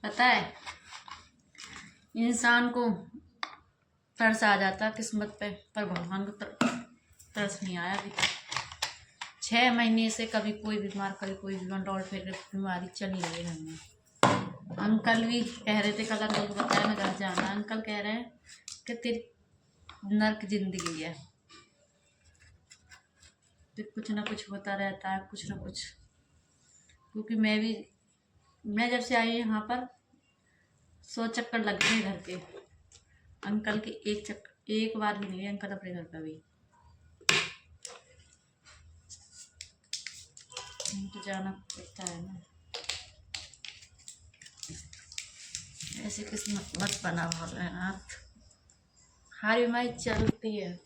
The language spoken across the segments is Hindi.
पता है, इंसान को तरस आ जाता किस्मत पे, पर भगवान को तरस नहीं आया अभी तक। 6 महीने से कभी कोई बीमार, कभी कोई बीमार, और फिर बीमारी चली रही है हमें। अंकल भी कह रहे थे, कल अंकल को बताया मैं घर जाना, अंकल कह रहे हैं कि तेरी नर्क जिंदगी है, फिर कुछ ना कुछ होता रहता है, कुछ ना कुछ। क्योंकि मैं जब से आई यहाँ पर 100 चक्कर लग गए घर के। अंकल के एक बार भी नहीं है अंकल अपने घर का भी। तो जाना पड़ता है ना, ऐसी किस्मत मत बना भोलेनाथ। हर बीमारी चलती है,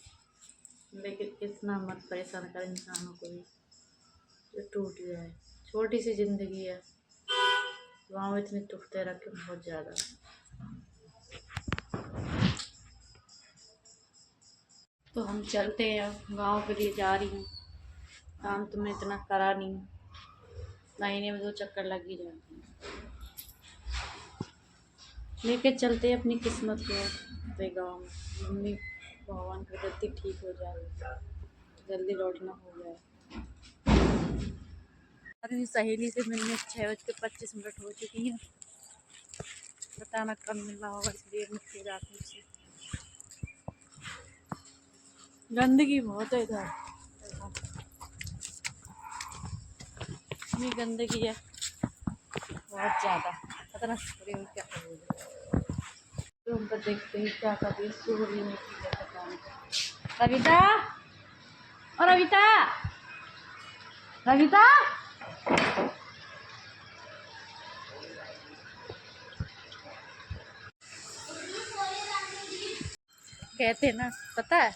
लेकिन इतना मत परेशान कर इंसानों को भी जो टूट जाए। छोटी सी जिंदगी है, गाँव में इतने टूटते रखे बहुत ज़्यादा। तो हम चलते हैं, गाँव के लिए जा रही हूँ। काम तुमने इतना करा नहीं, महीने में 2 चक्कर लग ही जाते हैं। लेके चलते अपनी किस्मत को अपने गाँव में। मम्मी भगवान की जल्दी ठीक हो जाए, जल्दी लौटना हो जाए। अरे सहेली से मिलने 6:25 हो चुकी है, पता ना कब मिलना होगा, इसलिए मुझसे जाती से। गंदगी बहुत है इधर, इतनी गंदगी है बहुत ज़्यादा, पता ना क्या करोगे। तो हम देखते हैं क्या कर रही है, सूर्य में पता नहीं। रविता और रविता, रविता कहते ना, पता है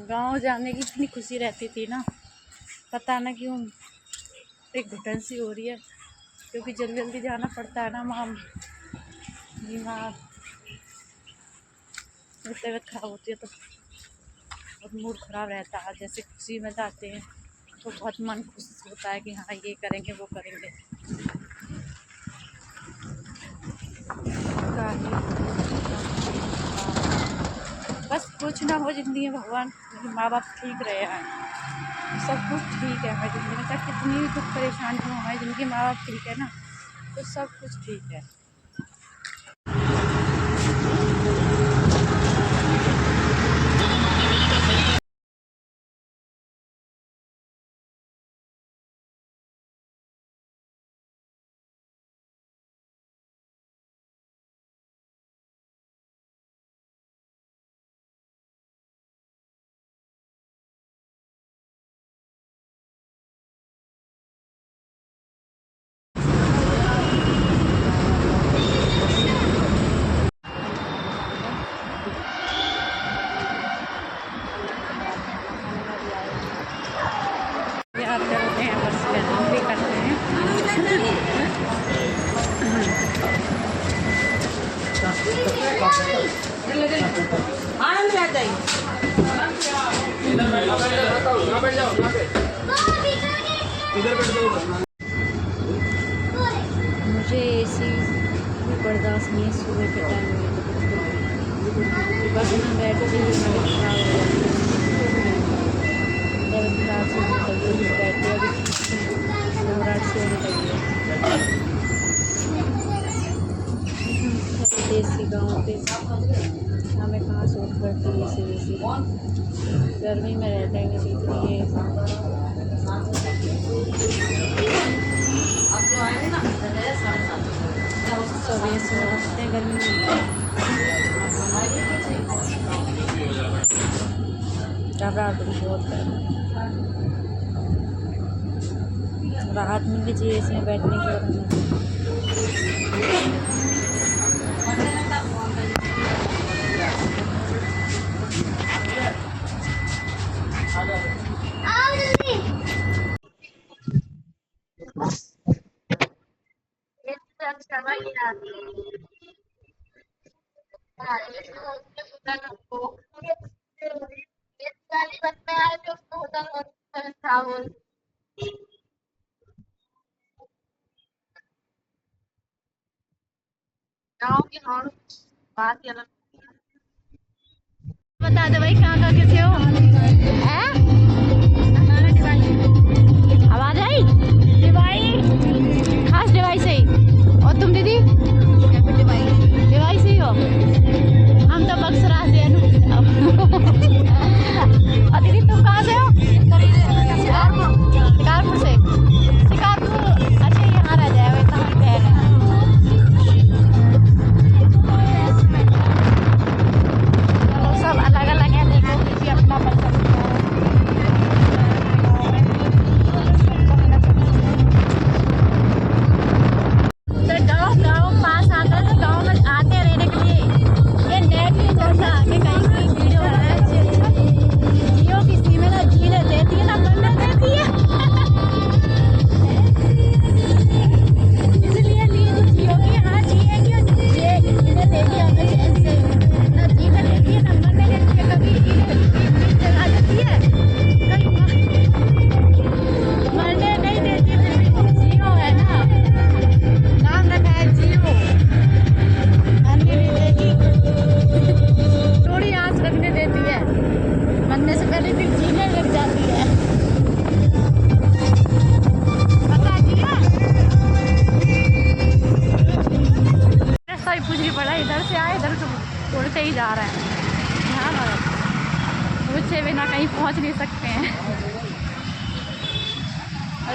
गांव जाने की इतनी खुशी रहती थी ना, पता ना क्यों एक घुटन सी हो रही है। क्योंकि जल्दी जल्दी जाना पड़ता है ना, वहाँ बीमार तबीयत खराब होती है तो बहुत मूड खराब रहता है। जैसे खुशी में जाते हैं तो बहुत मन खुश होता है कि हाँ ये करेंगे वो करेंगे। बस कुछ ना हो जिंदगी में, भगवान माँ बाप ठीक रहे हैं, सब कुछ ठीक है हमारी ज़िंदगी में। चाहे कितनी भी कुछ परेशानी हो हमारी ज़िंदगी, माँ बाप ठीक है ना, तो सब कुछ ठीक है। याद करते हैं, बस हम भी करते हैं। मुझे एसी बर्दाश्त नहीं है सुबह के टाइम में, बस में बैठती हुई हालत खराब हो जाती है। तबीयत खराब से होने लगी है, बैठते अभी घबराहट से होने लगी है। देसी गाँव पे हमें कहाँ सूट करती है ऐसी वैसी, गर्मी में रहते हैं किसी इतनी सब ऐसे रखते हैं गर्मी में, घबराहट बहुत है। राहत मिलनी चाहिए इसमें बैठने की और गाँव की और बात ही अलग। बता दे भाई कहाँ कहाँ के थे हो? हैं? हमारा डिवाइस आवाज आई डिवाइस खास डिवाइस है। और तुम दीदी डिवाइस ही हो? हम तो बक्सरा से हैं ना। और दीदी तुम कहाँ से हो? शिकारपुर से। शिकारपुर अच्छा यहाँ रह जाए कहाँ की बहन है? चलो सब अलग अलग है देखो फिर भी अपना पसंद है। गाँव गाँव पास आता है तो गाँव में आते रहने के लिए ये नेट नहीं चलता कि कहीं कोई वीडियो है जियो की सिम है ना जीने देती है ना बनने देती है। इसलिए लिए तो जियो की हाँ जिएगी और जीने देगी हमें चैन से ना जीने देती है ना मरने देती है कभी इन्हें जगा देती है कभी मरने नहीं देती है फिर भी जियो है ना नाम रखा है जियो मरने नहीं देगी थोड़ी आस रखने देती है मरने से पहले फिर जीने लग जाती है बता दिया रास्ता भी पूछ नहीं पड़ा इधर से आए इधर तो उड़ते ही जा रहे हैं ध्यान पूछे बिना कहीं पहुंच नहीं सकते हैं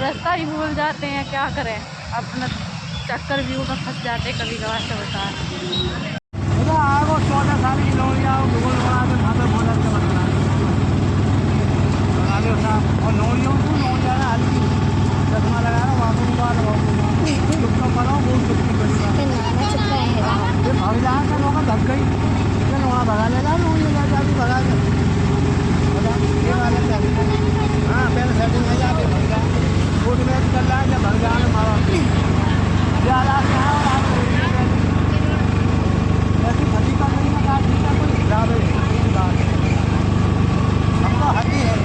रास्ता ही भूल जाते हैं क्या करें अपना चक्कर व्यू में फंस जाते कभी कभार से होता है। 14 साल की नौरिया भूगोल बना के वहाँ पे बहुत अच्छा बना और नौरियों को नौरिया ना हल्की चश्मा लगा रहा वहाँ पर बाल चुपका बनाओ बहुत चुपकी बड़ी ये भाग जा कर लोग धक गई लेकिन वहाँ भगा लेगा नौरिया जाकर अभी भगा कर ये वाले हाँ पहले सेटिंग में जाके भग जाए रोड मैच चल रहा है जब भग जाने मारा ज़्यादा ऐसी हड्डी का नहीं है ठीक है कोई हिसाब है हमको हड्डी है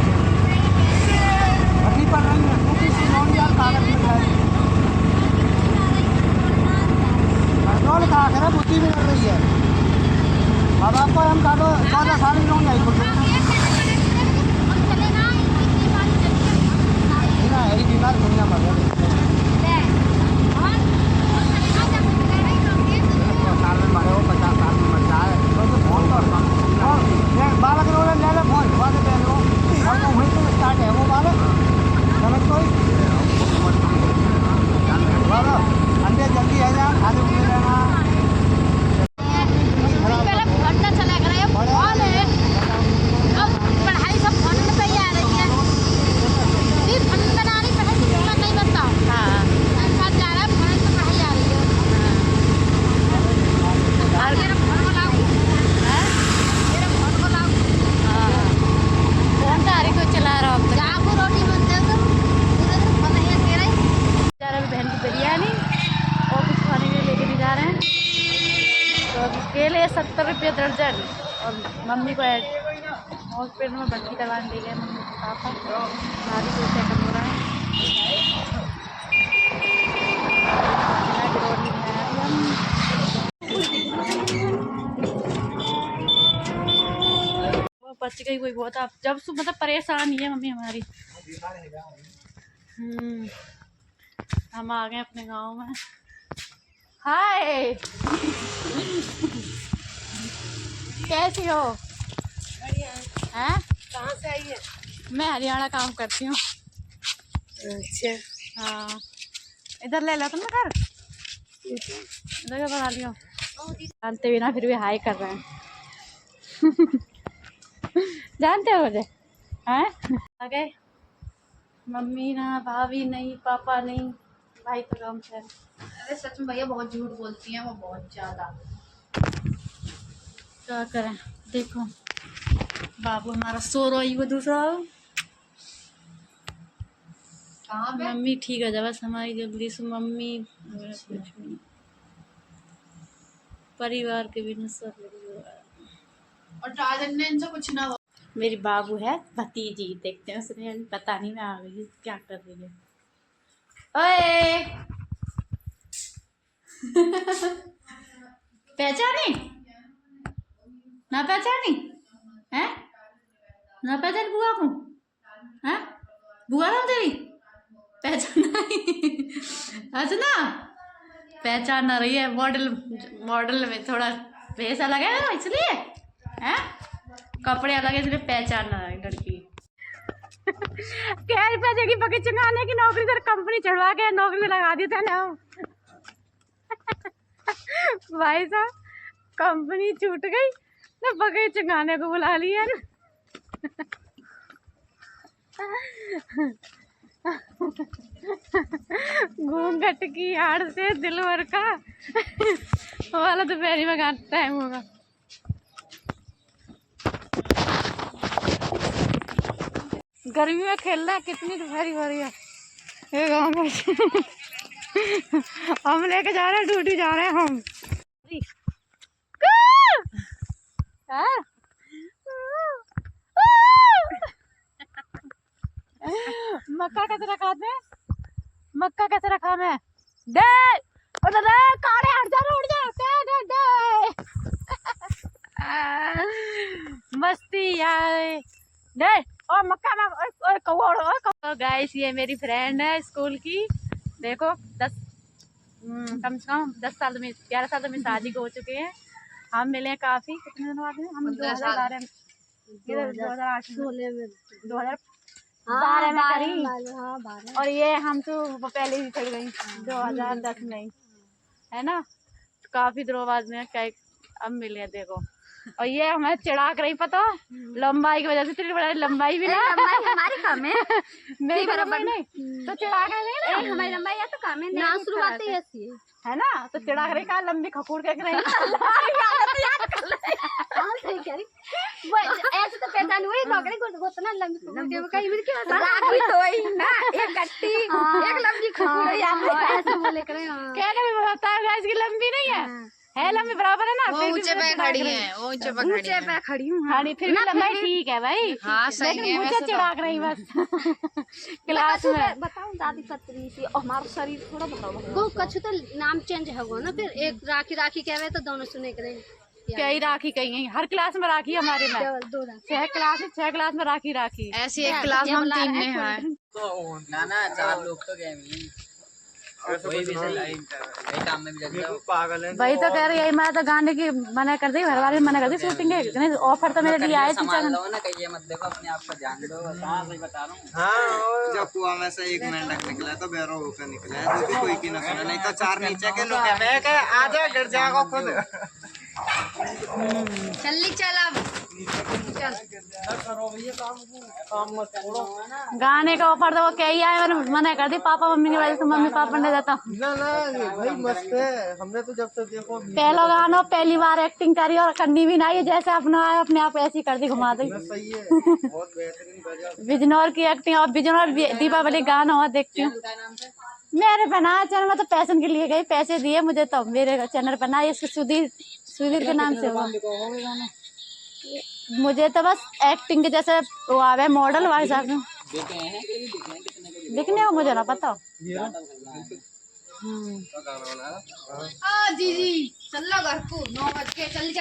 हड्डी पर नहीं है क्योंकि नॉन जान कागज में है पेट्रोल का आखिर है बुद्धि भी कर रही है अब आपको हम काटो 14 साल की लोन नहीं बोलते यही बीमार दुनिया मर गया साल में मरे हो 50 साल में मर जाए तो फोन कर बालक लोग ले ले फोन धुआ के पहन लो और तो वहीं से स्टार्ट है वो बालक समझ कोई अंडे जल्दी है जा खाने पीने लेना पढ़ाई सब फोन में ही आ रही है फोन बनानी पढ़ाई नहीं बनता हाँ जा रहा है फोन से पढ़ाई आ रही है मेरा फोन बनाओ मेरा फोन बनाओ फोन तारी को चला रहा हूँ आपको रोटी बनते हो तुम फोन है तेरा जा रहा है बहन की बिरयानी और कुछ खाने के लिए लेके भी जा रहे हैं तो केले 70 रुपये दर्जन और मम्मी को हॉस्पिटल में भर्ती करवाने ले गए मम्मी के पापा भाभी को चेकअप हो रहा है वो बच गई कोई बहुत आप जब से मतलब परेशान ही है मम्मी हमारी हम आ गए अपने गांव में हाय कैसी हो हैं कहाँ से आई है मैं हरियाणा काम करती हूँ अच्छा हाँ इधर ले लो तुम ना घर इधर बना लियो जानते भी ना फिर भी हाई कर रहे हैं जानते हो मुझे हैं आ गए मम्मी ना भाभी नहीं पापा नहीं भाई तो काम से अरे सच में भैया बहुत झूठ बोलती हैं वो बहुत ज्यादा क्या करें देखो बाबू हमारा सो रहा ही वो दूसरा कहाँ पे मम्मी ठीक है बस हमारी जल्दी से मम्मी कुछ नहीं परिवार के बिना सब और टार्जन ने इनसे कुछ ना मेरी बाबू है भतीजी देखते हैं उसने पता नहीं मैं आ गई क्या कर रही है ओए पहचानी ना पहचानी है ना पहचान बुआ को है बुआ ना तेरी पहचान अच्छा पहचान ना रही है मॉडल मॉडल में थोड़ा पैसा लगे ना इसलिए है कपड़े अलग है इसलिए पहचान ना रही लड़की कह पैसे की पकड़ चुकाने की नौकरी सर कंपनी चढ़वा के नौकरी लगा दी था ना भाई साहब कंपनी छूट गई ना पकड़ चुकाने को बुला लिया ना घूंघट की आड़ से दिलवर का वाला तो पहली में टाइम होगा। गर्मी में खेलना कितनी दोपहरी हो रही है ये गाँव में हम लेके जा रहे हैं ड्यूटी जा रहे हैं हम मक्का कैसे रखा थे मक्का कैसे रखा मैं दे काले हट जा उड़ जा दे दे मस्ती यार दे और मक्का में गाइस ये मेरी फ्रेंड है स्कूल की देखो 10 कम से कम 10 साल में 11 साल में शादी हो चुके हैं हम मिले काफी कितने दिन बाद में हम 2012 में करी और ये हम तो पहले ही चल गई 2010 में है ना काफी दिनों बाद में क्या अब मिले देखो और ये हमें चिढ़ा कर रही पता लंबाई की वजह से तेरी बड़ा लंबाई भी ना हमारी कम है मेरी बराबर नहीं तो चिढ़ा कर रही ना हमारी लंबाई या तो कम है ना शुरुआत ही ऐसी है ना तो चिढ़ा कर रही कहा लंबी खपूर के रही ऐसे तो पहचान हुई नौकरी को ना लंबी कहीं भी क्या राखी तो ही ना एक गट्टी एक लंबी खपूर ऐसे बोले करे क्या कभी बताता है इसकी लंबी नहीं है लंबी बराबर है ना वो ऊंचे पे खड़ी है वो ऊंचे पे खड़ी हूँ हाँ फिर भी लंबाई ठीक है भाई हाँ सही है मुझे चिढ़ा कर रही बस क्लास में बताऊं दादी पतली सी और हमारा शरीर थोड़ा भरा वो कछु तो नाम चेंज होगा ना फिर एक राखी राखी कहवे तो दोनों सुने करे कई राखी कही हर क्लास में राखी हमारे में 6 क्लास में राखी ऐसी एक क्लास हम 3 में है ना 4 लोग तो गए कोई भी सही काम में भी लग जाओ पागल है वही तो कह रही है मैं तो गाने की मना कर दी घर वाले मना कर दी शूटिंग के ऑफर तो मेरे लिए आए थे ना कहिए मत देखो अपने आप को ध्यान दो सही बता रहा हूँ हाँ जब कुआं में से एक मेंढक निकला तो बेरो होकर निकला है जो भी कोई की ना सुना नहीं तो 4 नीचे के लोग मैं कह आ जा गिर जाएगा खुद चल अब गाने का ऑफर तो वो क्या ही आए मैंने मना कर दी पापा मम्मी की वजह से मम्मी पापा ने जाता ना भाई मस्त है हमने तो जब से देखो पहला गाना पहली बार एक्टिंग करी और करनी भी नहीं जैसे अपना आया अपने आप ऐसी कर दी घुमा दी सही है बहुत बेहतरीन बिजनौर की एक्टिंग और बिजनौर दीपावली गाना हुआ देखती हूँ मेरे बना चैनल में तो पैसन के लिए गई पैसे दिए मुझे तो मेरे चैनल पर ना इसके सुधीर के नाम से हुआ मुझे तो बस एक्टिंग के जैसे वो आवे मॉडल वाले हिसाब से दिखने को मुझे ना पता जी चल लो घर को 9 बज के चल